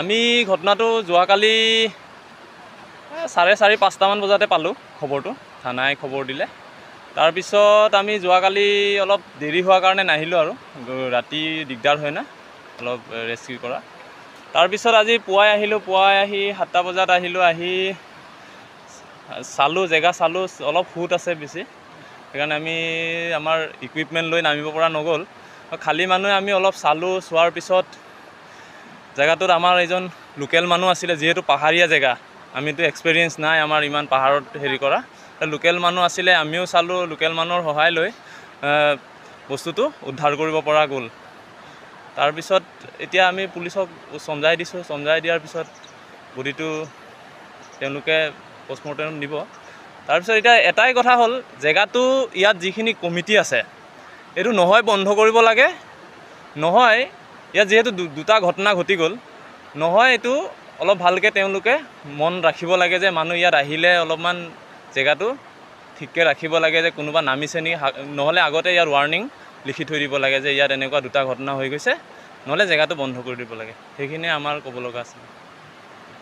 আমি ঘটনাটো যোৱাকালি 4:30-5টামান বজাতে পালোঁ খবৰটো, থানাই খবৰ দিলে। তাৰপিছত আমি যোৱাকালি অলপ দেৰি হোৱাৰ কাৰণে নাহিলোঁ আৰু ৰাতি দিগদাৰ হয় না অলপ ৰেস্কিউ কৰা। তাৰপিছত আজি পুৱাই আহিলোঁ, পুৱাই আহি 7টা বজাত আহিলোঁ, আহি চালোঁ, জেগা চালোঁ, অলপ সোঁত আছে বেছি, সেইকাৰণে আমি আমাৰ ইকুইপমেণ্ট লৈ নামিব পৰা নগ'ল। খালী মানুহে আমি অলপ চালোঁ, চোৱাৰ পিছত জেগাটোত আমাৰ এজন লোকেল মানুহ আছিলে, যিহেতু পাহাৰীয়া জেগা, আমিতো এক্সপেৰিয়েঞ্চ নাই আমাৰ ইমান পাহাৰত হেৰি কৰা, লোকেল মানুহ আছিলে, আমিও চালোঁ, লোকেল মানুহৰ সহায় লৈ বস্তুটো উদ্ধাৰ কৰিব পৰা গ'ল। তাৰপিছত এতিয়া আমি পুলিচক চমজাই দিছোঁ, চমজাই দিয়াৰ পিছত বডিটো তেওঁলোকে পষ্টমৰ্টেম দিব। তাৰপিছত এতিয়া এটাই কথা হ'ল, জেগাটো ইয়াত যিখিনি কমিটি আছে এইটো নহয় বন্ধ কৰিব লাগে, নহয় ইয়াত যিহেতু দুটা ঘটনা ঘটি গ'ল, নহয় এইটো অলপ ভালকৈ তেওঁলোকে মন ৰাখিব লাগে যে মানুহ ইয়াত আহিলে অলপমান জেগাটো ঠিককৈ ৰাখিব লাগে, যে কোনোবা নামিছে নেকি, নহ'লে আগতে ইয়াৰ ৱাৰ্ণিং লিখি থৈ দিব লাগে যে ইয়াত এনেকুৱা দুটা ঘটনা হৈ গৈছে, নহ'লে জেগাটো বন্ধ কৰি দিব লাগে। সেইখিনিয়ে আমাৰ ক'ব লগা আছে।